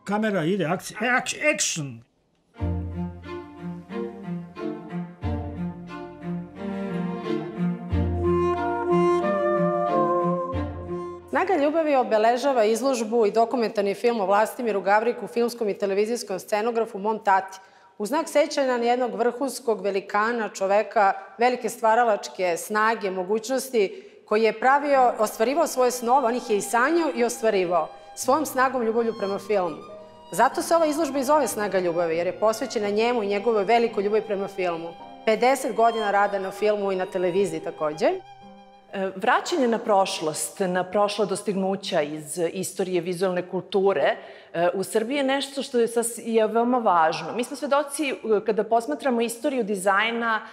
Kamera ide, action! Snaga ljubavi obeležava izložbu i dokumentarni film o Vlastimiru Gavriku, filmskom i televizijskom scenografu, mom tati. U znak sećanja na jednog vrhunskog velikana, čoveka, velike stvaralačke snage, mogućnosti, koji je ostvarivao svoje snove, on ih je i sanjao i ostvarivao, svojom snagom ljubavlju prema filmu. Zato se ova izložba i zove Snaga ljubavi, jer je posvećena njemu i njegovoj velikoj ljubavi prema filmu. 50 godina rada na filmu i na televiziji takođe. Vraćanje na prošlost, na prošla dostignuća iz istorije vizualne kulture u Srbiji je nešto što je veoma važno. Mi smo svedoci, kada posmatramo istoriju dizajna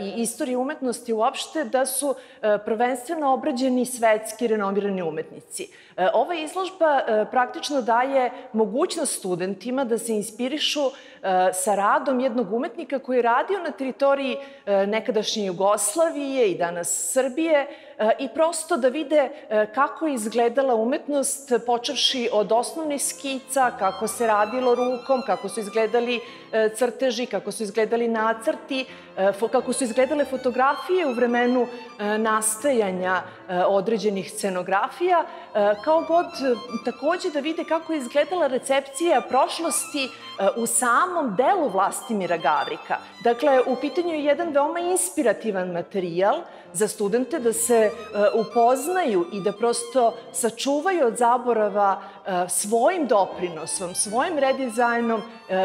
i istoriju umetnosti uopšte, da su prvenstveno obrađeni svetski renomirani umetnici. Ova izložba praktično daje mogućnost studentima da se inspirišu sa radom jednog umetnika koji je radio na teritoriji nekadašnje Jugoslavije i danas Srbije i prosto da vide kako je izgledala umetnost, počevši od osnovnih skica, kako se radilo rukom, kako su izgledali crteži, kako su izgledali nacrti, kako su izgledale fotografije u vremenu nastajanja određenih scenografija, kao god takođe da vide kako je izgledala recepcija prošlosti u samom delu Vlastimira Gavrika. Dakle, u pitanju je jedan veoma inspirativan materijal za studente da se upoznaju i da prosto sačuvaju od zaborava svojim doprinosom, svojim redizajnom,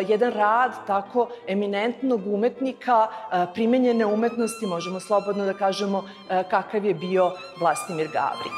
jedan rad tako eminentnog umetnika primenjene umetnosti, možemo slobodno da kažemo kakav je bio Vlastimir Gavrik.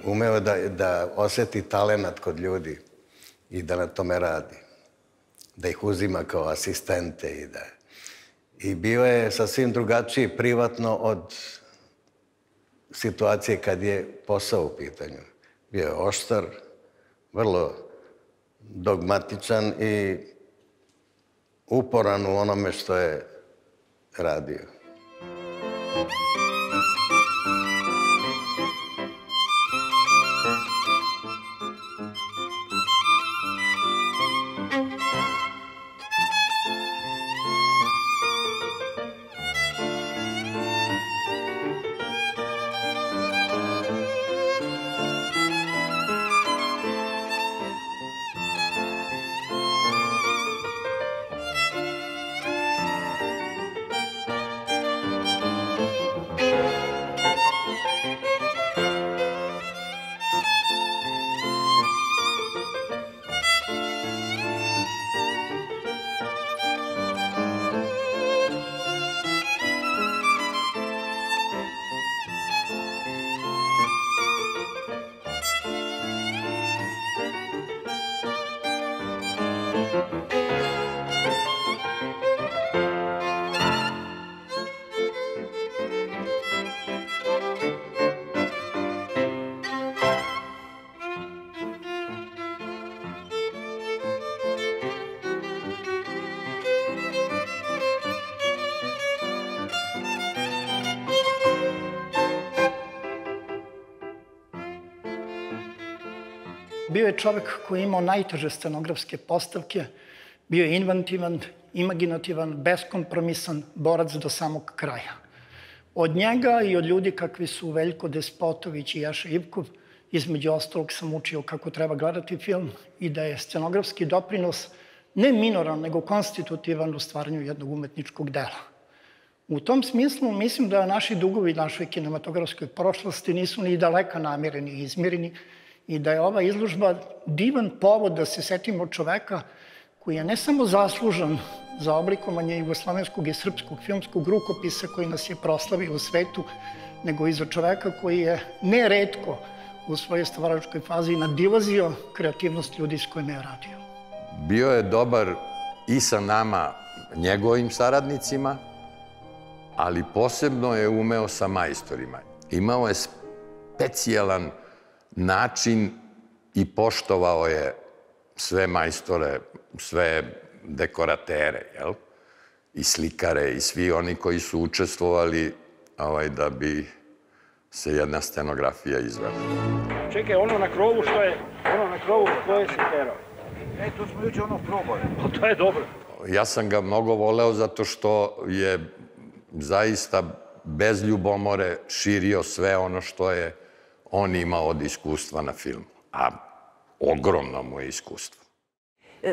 Umeo da oseti talenat kod ljudi i da na tome radi. Da ih uzima kao asistente i bio je sasvim drugačiji privatno od situacije kad je posao u pitanju. Bio je oštar, vrlo dogmatičan i uporan u onome što je radio. Bio je čovek koji je imao najteže scenografske postavke, bio je inventivan, imaginativan, beskompromisan, borac do samog kraja. Od njega i od ljudi kakvi su Veljko Despotović i Jaša Ivkov, između ostalog sam učio kako treba gledati film i da je scenografski doprinos ne minoran, nego konstitutivan u stvaranju jednog umetničkog dela. U tom smislu mislim da naši dugovi našoj kinematografskoj prošlosti nisu ni daleka namireni i izmireni i da je ova izložba divan povod da se setimo čoveka koji je ne samo zaslužan za oblikovanje jugoslovenskog i srpskog filmskog rukopisa koji nas je proslavio u svetu, nego i za čoveka koji je neretko u svojoj stvaračkoj fazi nadilazio kreativnost ljudi s kojima je radio. Bio je dobar i sa nama, njegovim saradnicima, ali posebno je umeo sa majstorima. Imao je specijalan način i poštovao je sve majstore, sve dekoratere, jel? I slikare, i svi oni koji su učestvovali da bi se jedna scenografija izvela. Čekaj, ono na krovu što je, ko je se terao? To smo juče probali. To je dobro. Ja sam ga mnogo voleo zato što je zaista bez ljubomore širio sve ono što je on imao od iskustva na filmu. A ogromno mu je iskustvo.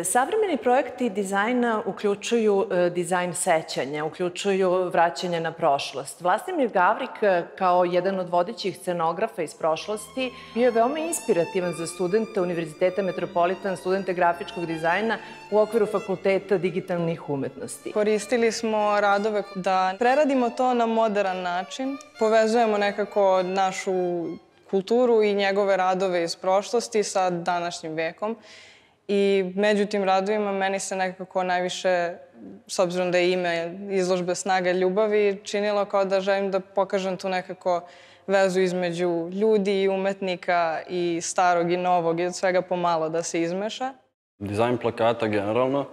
Savremeni projekti dizajna uključuju dizajn sećanja, uključuju vraćanje na prošlost. Vlastimir Gavrik, kao jedan od vodećih scenografa iz prošlosti, bio je veoma inspirativan za studente Univerziteta Metropolitan, studente grafičkog dizajna u okviru Fakulteta digitalnih umetnosti. Koristili smo radove da preradimo to na moderan način, povezujemo nekako našu kulturu i njegove radove iz prošlosti sa današnjim vekom. I među tim radovima meni se nekako najviše, s obzirom da je ime izložbe Snaga ljubavi, činilo kao da želim da pokažem tu nekako vezu između ljudi i umetnika i starog i novog i od svega pomalo da se izmeša. Dizajn plakata generalno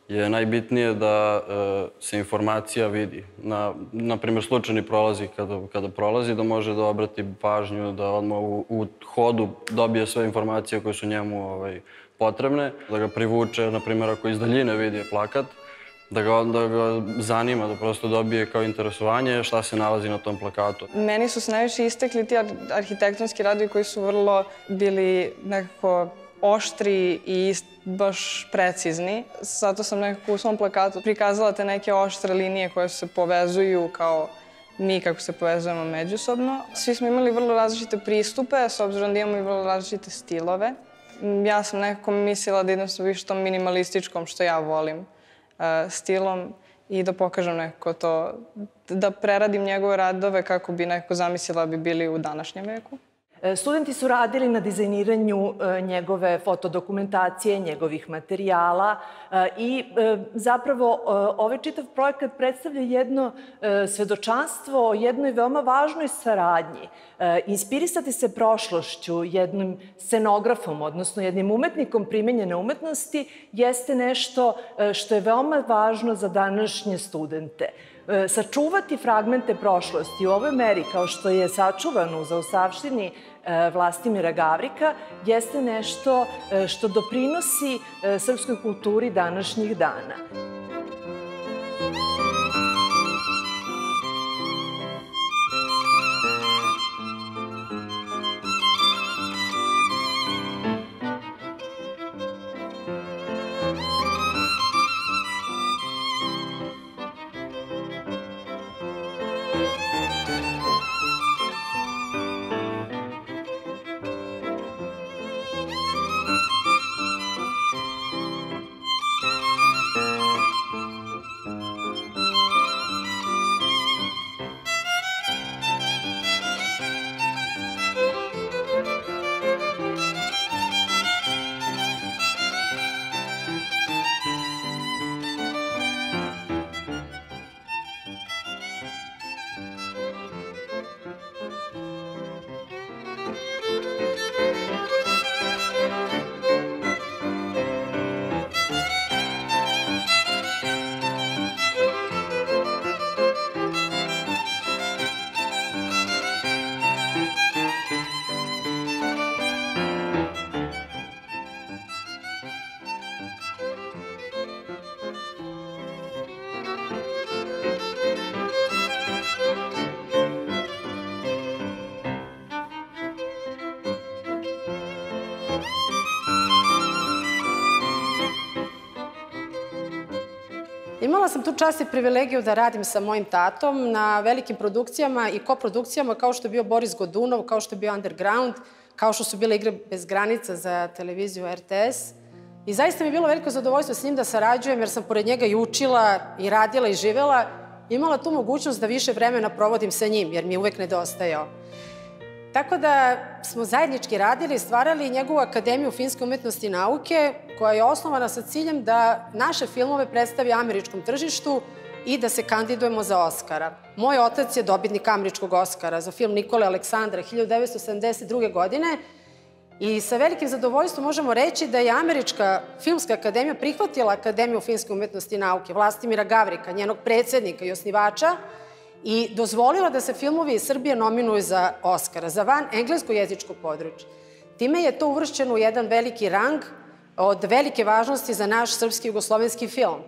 je najbitnije da se informacija vidi. Na primjer, slučajni prolazi kada prolazi, da može da obrati pažnju, da odmah u hodu dobije sve informacije koje su njemu potrebne, da ga privuče, na primjer, ako iz daljine vidi plakat, da ga zanima, da prosto dobije kao interesovanje šta se nalazi na tom plakatu. Meni su se najviše istekli ti arhitektonski radovi koji su vrlo bili nekako oštri i baš precizni. Zato sam nekako u svom plakatu prikazala te neke oštre linije koje se povezuju kao mi kako se povezujemo međusobno. Svi smo imali vrlo različite pristupe, s obzirom da imamo i vrlo različite stilove. Ja sam nekako mislila da idem sa više tom minimalističkom, što ja volim, stilom i da pokažem nekako to, da preradim njegove radove kako bi nekako zamislila bi bili u današnjem veku. Studenti su radili na dizajniranju njegove fotodokumentacije, njegovih materijala i zapravo ovaj čitav projekat predstavlja jedno svedočanstvo o jednoj veoma važnoj saradnji. Inspirisati se prošlošću jednim scenografom, odnosno jednim umetnikom primenjene umetnosti, jeste nešto što je veoma važno za današnje studente. Sačuvati fragmente prošlosti u ovoj meri, kao što je sačuvano u zaostavštini Vlastimira Gavrika, jeste nešto što doprinosi srpskoj kulturi današnjih dana. Imala sam tu čast i privilegiju da radim sa mojim tatom na velikim produkcijama i koprodukcijama kao što je bio Boris Godunov, kao što je bio Underground, kao što su bile Igre bez granica za televiziju RTS. I zaista mi je bilo veliko zadovoljstvo s njim da sarađujem jer sam pored njega i učila, i radila, i živela. Imala tu mogućnost da više vremena provodim sa njim jer mi je uvek nedostajao. Tako da smo zajednički radili i stvarali njegovu Akademiju finske umetnosti i nauke koja je osnovana sa ciljem da naše filmove predstavi američkom tržištu i da se kandidujemo za Oskara. Moj otac je dobitnik američkog Oskara za film Nikole Aleksandra 1972. godine i sa velikim zadovoljstvom možemo reći da je Američka filmska akademija prihvatila Akademiju finske umetnosti i nauke Vlastimira Gavrika, njenog predsednika i osnivača, i dozvolila da se filmovi iz Srbije nominuju za Oskara, za van englesko-jezičko područje. Time je to uvršćeno u jedan veliki rang od velike važnosti za naš srpski jugoslovenski film.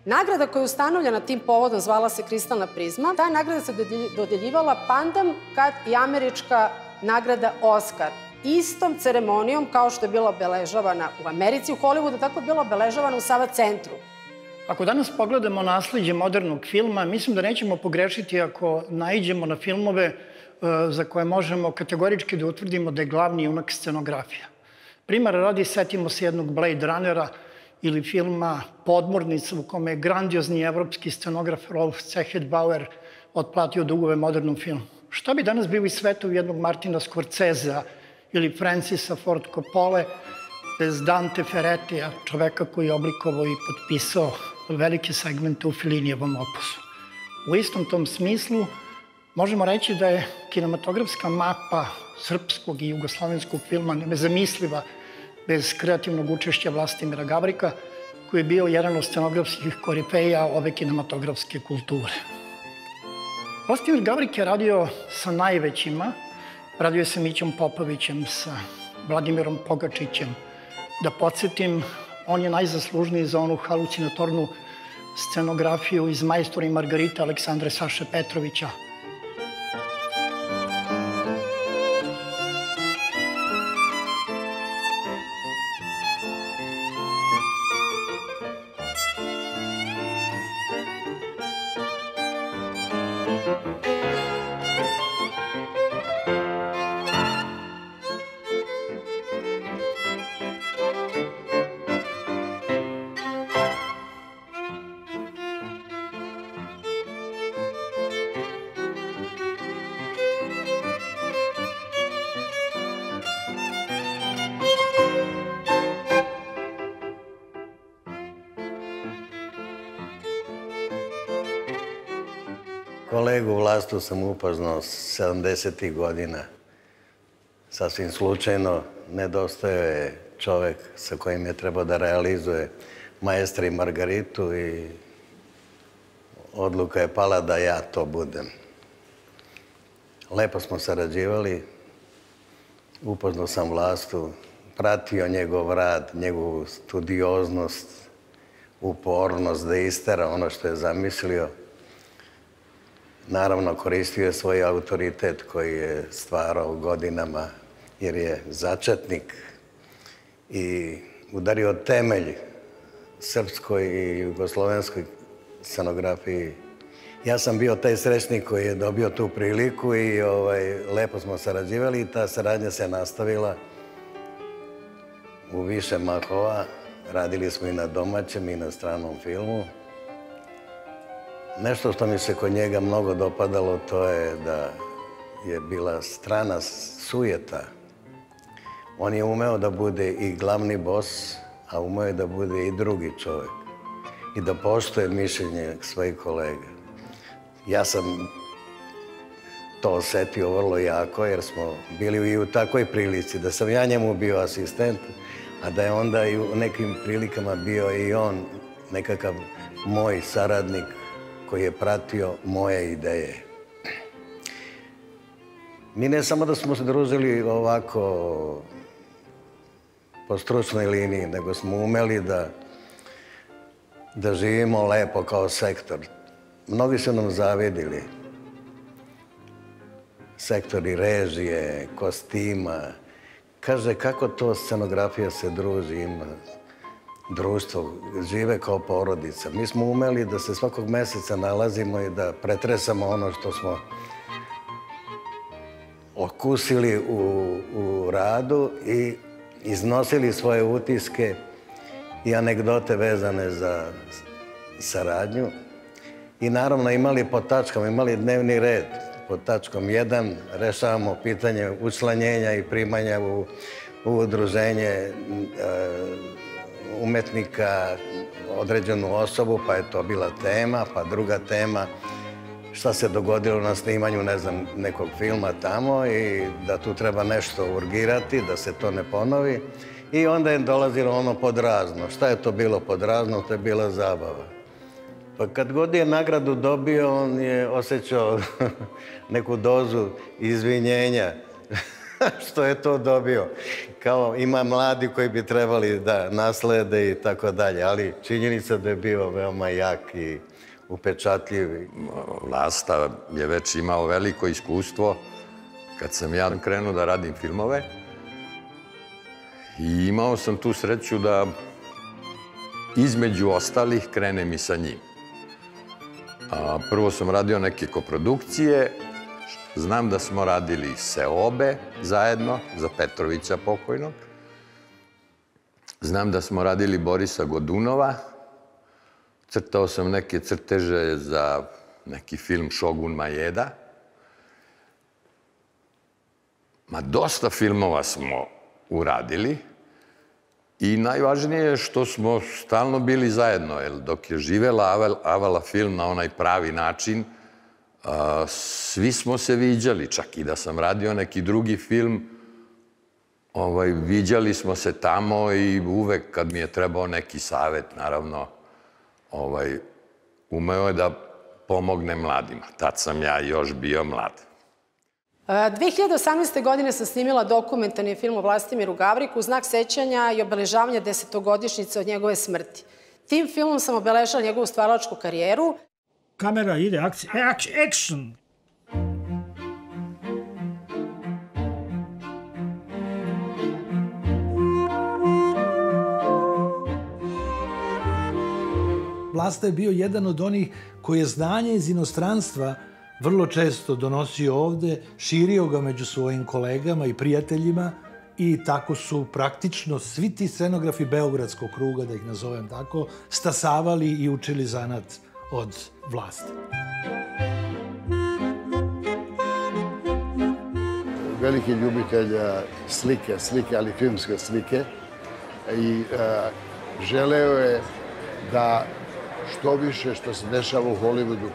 Nagrada koja je ustanovljena tim povodom zvala se Kristalna prizma. Ta nagrada se dodeljivala pandam kad i američka nagrada Oskar. Istom ceremonijom kao što je bila obeležavana u Americi, u Hollywoodu, tako je bila obeležavana u Sava centru. Ako danas pogledamo nasleđe modernog filma, mislim da nećemo pogrešiti ako naiđemo na filmove za koje možemo kategorički da utvrdimo da je glavni junak scenografija. Primer radi, setimo se jednog Blade Runnera ili filma Podmornica u kome je grandiozni evropski scenograf Rolf Zehetbauer otplatio dugove modernom filmu. Šta bi danas bio i svetovi jednog Martina Scorsesea ili Francisa Ford Coppole bez Dante Ferretija, čoveka koji je oblikovao i potpisao velike segmente u Felinijevom opusu. U istom tom smislu možemo reći da je kinematografska mapa srpskog i jugoslovenskog filma nezamisliva bez kreativnog učešća Vlastimira Gavrika, koji je bio jedan od scenografskih korifeja ove kinematografske kulture. Vlastimir Gavrik je radio sa najvećima, radio je sa Mićom Popovićem, sa Vladimirom Pogačićem. Da podsjetim, on je najzaslužniji za onu halucinatornu scenografiju iz Majstora i Margarita Aleksandre Saše Petrovića. Kolegu Vlastu sam upoznao 70. godina. Sasvim slučajno nedostajao je čovek sa kojim je trebao da realizuje Maestra i Margaritu i odluka je pala da ja to budem. Lepo smo sarađivali, upoznao sam Vlastu, pratio njegov rad, njegovu studioznost, upornost da istera ono što je zamislio. Naravno, koristio je svoj autoritet koji je stvarao godinama jer je začetnik i udario temelj srpskoj i jugoslovenskoj scenografiji. Ja sam bio taj srećnik koji je dobio tu priliku i lepo smo sarađivali i ta saradnja se nastavila u više mahova. Radili smo i na domaćem i na stranom filmu. Nešto što mi se kod njega mnogo dopadalo, to je da je bila strana sujeta. On je umeo da bude i glavni bos, a umeo je da bude i drugi čovek. I da poštuje mišljenje svojih kolega. Ja sam to osetio vrlo jako, jer smo bili i u takvoj prilici, da sam ja njemu bio asistent, a da je onda i u nekim prilikama bio i on nekakav moj saradnik koji je pratio moje ideje. Mi ne samo da smo se družili ovako po stručnoj liniji, nego smo umeli da živimo lepo kao sektor. Mnogi su nam zavidili. Sektori režije, kostima, kaže kako to scenografija se druži, ima društvo, žive kao porodica. Mi smo umeli da se svakog meseca nalazimo i da pretresamo ono što smo okusili u radu i iznosili svoje utiske i anegdote vezane za saradnju. I naravno imali po tačkama, imali dnevni red. Pod tačkom 1 rešavamo pitanje učlanjenja i primanja u udruženje umetnika, određenu osobu, pa je to bila tema, pa druga tema šta se dogodilo na snimanju, ne znam, nekog filma tamo i da tu treba nešto urgirati, da se to ne ponovi. I onda je dolazilo ono podrazno. Šta je to bilo podrazno? To je bila zabava. Pa kad god je nagradu dobio, on je osjećao neku dozu izvinjenja što je to dobio. Kao ima mladi koji bi trebali da naslede i tako dalje, ali činjenica da je bio veoma jak i upečatljiv. Vlasta je već imao veliko iskustvo kad sam ja krenuo da radim filmove i imao sam tu sreću da između ostalih krenem i sa njim. Prvo sam radio neke koprodukcije, znam da smo radili Seobe zajedno, za Petrovića pokojnog. Znam da smo radili Borisa Godunova. Crtao sam neke crteže za neki film Šogun Majeda. Dosta filmova smo uradili i najvažnije je što smo stalno bili zajedno, jer dok je živela Avala film na onaj pravi način, svi smo se viđali, čak i da sam radio neki drugi film, viđali smo se tamo i uvek kad mi je trebao neki savet, naravno, umeo je da pomogne mladima. Tad sam ja još bio mlad. 2018. godine sam snimila dokumentarni film o Vlastimiru Gavriku u znak sećanja i obeležavanja 10-godišnjice od njegove smrti. Tim filmom sam obeležala njegovu stvaralačku karijeru. Kamera ide, action! Vlasta je bio jedan od onih koji je znanje iz inostranstva vrlo često donosio ovde, širio ga među svojim kolegama i prijateljima i tako su praktično svi ti scenografi Beogradskog kruga, da ih nazovem tako, stasavali i učili zanat od Vlaste. Veliki ljubitelj slike, ali filmske slike i želeo je da što više što se dešava u Hollywoodu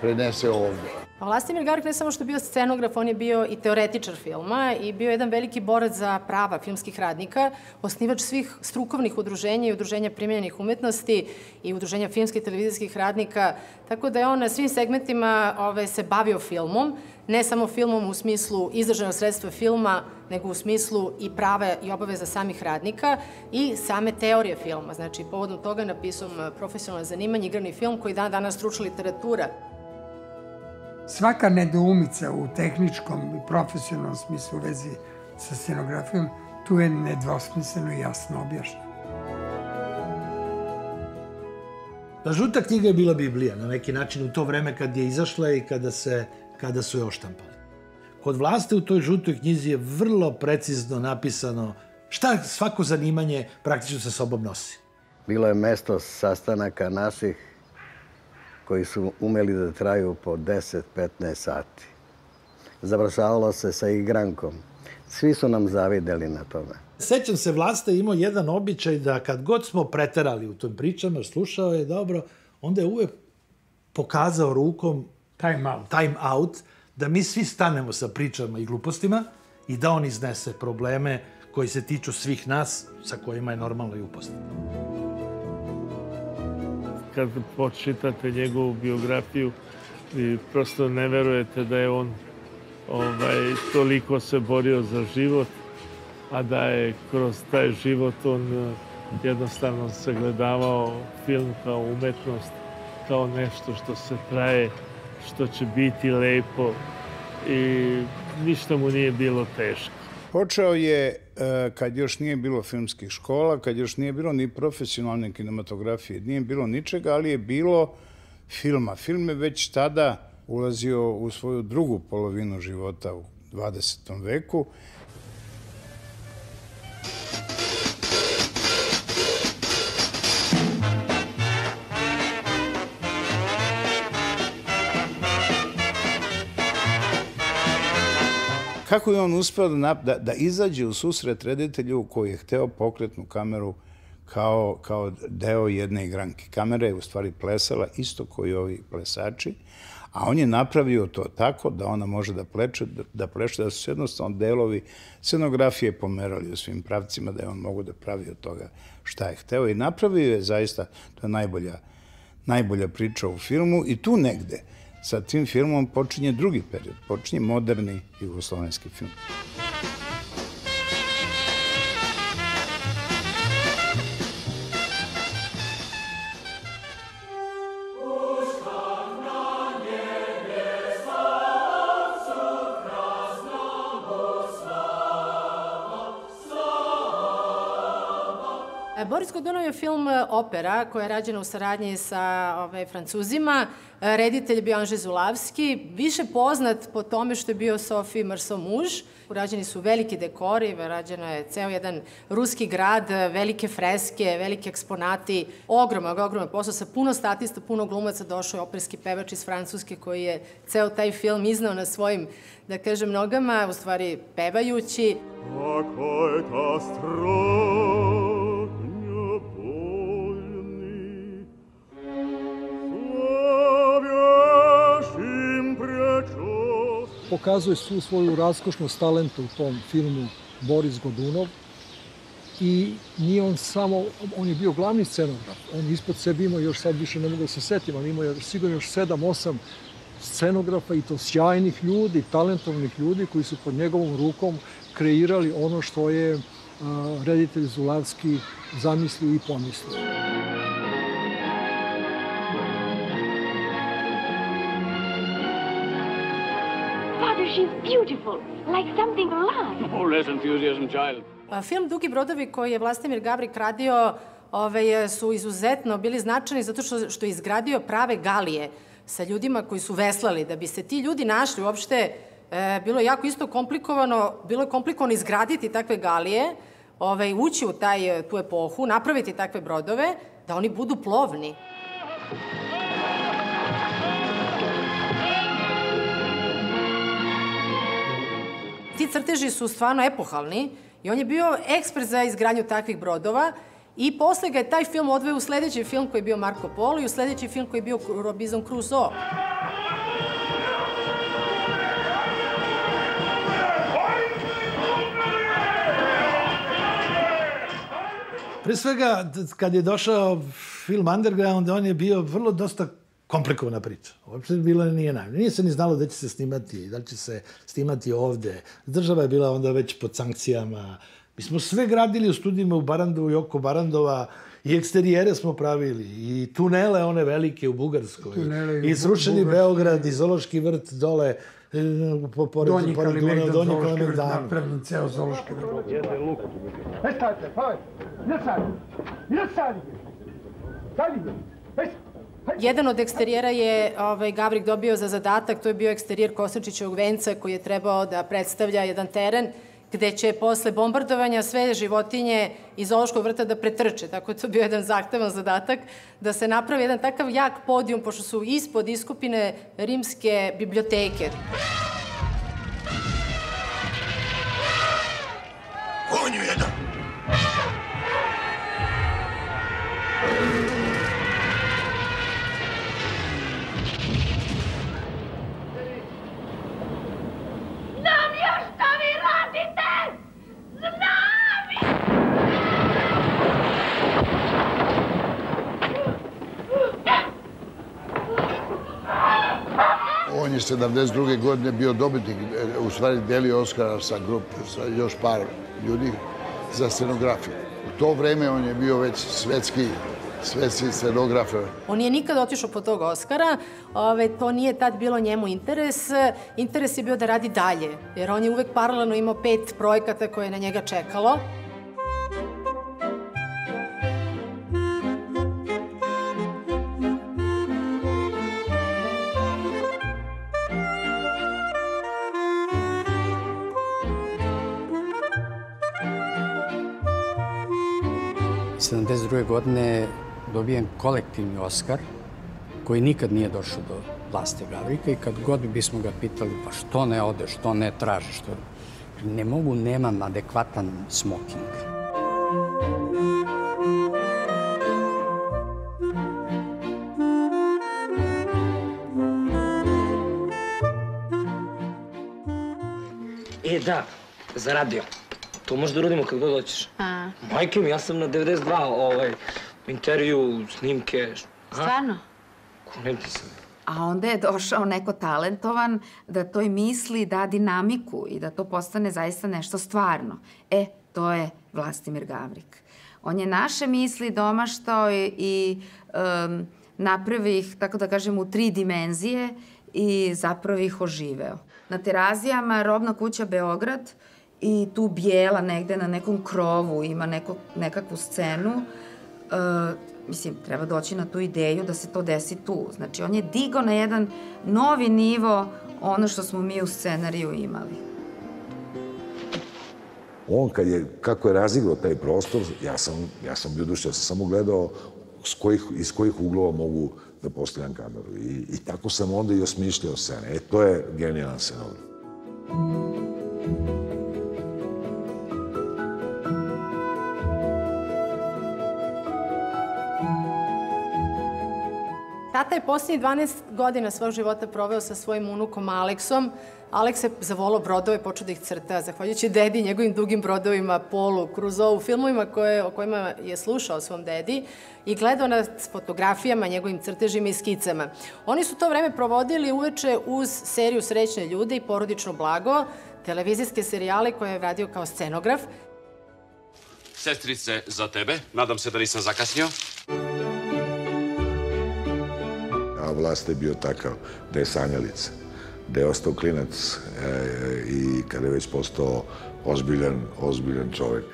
prenese ovde. Vlastimir Gavrik ne samo što je bio scenograf, on je bio i teoretičar filma i bio jedan veliki borac za prava filmskih radnika, osnivač svih strukovnih udruženja i udruženja primenjenih umetnosti i udruženja filmskih i televizijskih radnika, tako da je on na svim segmentima se bavio filmom, ne samo filmom u smislu izdržanog sredstva filma, nego u smislu i prava i obaveza samih radnika i same teorije filma. Znači, povodom toga je napisao profesionalno zanimanje, igrani film koji danas stručna literatura. Svaka nedoumica u tehničkom i profesionalnom smislu u vezi sa scenografijom, tu je nedvosmisleno i jasno objašnjeno. Žuta knjiga je bila Biblija, na neki način, u to vreme kad je izašla i kada su je oštampali. Kod Vlaste u toj žutoj knjizi je vrlo precizno napisano šta svako zanimanje praktično sa sobom nosi. Bilo je mesto sastanaka naših koji su umeli da traju po 10-15 sati. Završavalo se sa igrankom. Svi su nam zavideli na tome. Sećam se, Vlasta je imao jedan običaj da kad god smo preterali u tom pričama, slušao je dobro, onda je uvek pokazao rukom time out, da mi svi stanemo sa pričama i glupostima i da on iznese probleme koji se tiču svih nas, sa kojima je normalno i uposlen. Kad počitate njegovu biografiju, prosto ne verujete da je on toliko se borio za život, a da je kroz taj život on jednostavno sagledavao film kao umetnost, kao nešto što se traje, što će biti lepo i ništa mu nije bilo teško. Počeo je kad još nije bilo filmskih škola, kad još nije bilo ni profesionalne kinematografije, nije bilo ničega, ali je bilo filma. Film je već tada ulazio u svoju drugu polovinu života u 20. veku. Kako je on uspeo da izađe u susret reditelju koji je hteo pokretnu kameru kao deo jedne igranke. Kamera je u stvari plesala isto kao i ovi plesači, a on je napravio to tako da ona može da pleše, da su jednostavno delovi scenografije pomerali u svim pravcima, da je on mogu da pravi od toga šta je hteo i napravio je zaista, to je najbolja priča u filmu i tu negde sa tim filmom počinje drugi period, počinje moderni jugoslovenski film. Boris Godunov je film opera koja je rađena u saradnji sa Francuzima. Reditelj je bio Anže Zulavski, više poznat po tome što je bio Sophie Marceau muž. Urađeni su veliki dekori, rađeno je ceo jedan ruski grad, velike freske, veliki eksponati, ogroman posao sa puno statista, puno glumaca. Došao je operski pevač iz Francuske koji je ceo taj film iznao na svojim, da kažem, nogama, u stvari pevajući. Kako je ta pokazuje svu svoju raskošnost talenta u tom filmu Boris Godunov i nije on samo, on je bio glavni scenograf, on ispod sebe imao još, sad više ne mogu da se setim, ali imao je sigurno još 7-8 scenografa i to sjajnih ljudi, talentovnih ljudi koji su pod njegovom rukom kreirali ono što je reditelj Zulavski zamislio i pomislio. She's beautiful, like something alive. Oh, less enthusiasm, child. Film Dugi brodovi koji je Vlastimir Gavrik radio su izuzetno bili značajni zato što je izgradio prave galije sa ljudima koji su veslali. Da bi se ti ljudi našli uopšte, bilo je jako isto komplikovano, bilo je komplikovano izgraditi takve galije, ući u tu epohu, napraviti takve brodove, da oni budu plovni. Ti crteži su stvarno epohalni i on je bio ekspert za izgradnju takvih brodova i posle ga je taj film odveo u sledeći film koji je bio Marko Polo i u sledeći film koji je bio Robinson Crusoe. Pre svega, kad je došao film Underground, on je bio vrlo dosta komplikovana priča. Uopšte bilo nije najbolje. Nije se ni znalo da će se snimati, da li će se snimati ovde. Država je bila onda već pod sankcijama. Mi smo sve gradili u studijima u Barandovu i oko Barandova i eksterijere smo pravili i tunele one velike u Bugarskoj. I srušeni Beograd i Zološki vrt dole pored Donji Kalemegdanu. Napravljen ceo Zološki vrt. Jede luk. Stajte, pavaj! Ne sadi! Jedan od eksterijera je Gavrik dobio za zadatak, to je bio eksterijer Kosančićevog venca koji je trebao da predstavlja jedan teren gde će posle bombardovanja sve životinje iz Zološkog vrta da pretrče. Tako je to bio jedan zahtevan zadatak, da se napravi jedan takav jak podijum, pošto su ispod iskopine rimske biblioteke. Konju jedan! Znam još šta vi radite! Znam! On je 72. godine bio dobitnik, u stvari delio Oskara sa još par ljudi za scenografiju. U to vreme on je bio već svetski scenografer. On nije nikad otišao po tog Oskara, to nije tad bilo njemu interes. Interes je bio da radi dalje, jer on je uvek paralelno imao 5 projekata koje je na njega čekalo. U 1972. godine dobijem kolektivni Oskar, koji nikad nije došao do Vlaste Gavrika i kad god bismo ga pitali pa što ne ode, što ne traži, što... Ne mogu, nemam adekvatan smoking. Da, za radio. To možda uradimo kad god hoćeš. Majke mi, ja sam na 92, intervju, snimke. Stvarno? Ko ne ti sam? A onda je došao neko talentovan da toj misli da dinamiku i da to postane zaista nešto stvarno. To je Vlastimir Gavrik. On je naše misli domaštao i napravio ih, tako da kažem, u 3 dimenzije i zapravo ih oživeo. Na Terazijama Robna kuća Beograd i tu Bijela negde na nekom krovu ima nekakvu scenu. Mislim, treba doći na tu ideju da se to desi tu. Znači, on je digao na jedan novi nivo ono što smo mi u scenariju imali. On, kako je razigrao taj prostor, ja sam bio dušao, ja sam samo gledao iz kojih uglova mogu da postavljam kameru. I tako sam onda i osmišljao scene. To je genijalan scenograf. Tata je posljednjih 12 godina svog života proveo sa svojim unukom Aleksom. Aleks je zavolao brodove, počeo da ih crta, zahvaljujući dedi, njegovim dugim brodovima, Polu, Kruzou, filmovima o kojima je slušao svom dedi i gledao na fotografijama, njegovim crtežima i skicama. Oni su to vreme provodili uveče uz seriju Srećne ljude i Porodično blago, televizijske serijale koje je radio kao scenograf. Sestrice, za tebe. Nadam se da nisam zakasnio. A Vlasta je bio takav da je sanjalica, da je ostao klinac i kada je već postao ozbiljan čovek.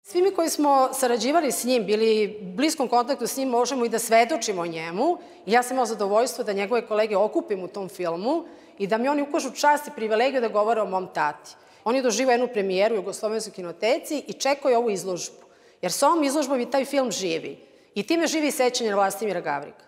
Svi mi koji smo sarađivali s njim, bili u bliskom kontaktu s njim, možemo i da svedočimo o njemu. I ja sam imala zadovoljstvo da njegove kolege okupim u tom filmu i da mi oni ukažu čast i privilegiju da govore o mom tati. On je doživao jednu premijeru u Jugoslovenskoj kinoteci i čekao je ovu izložbu. Jer sa ovom izložbom i taj film živi. I time živi sećanje na Vlastimira Gavrika.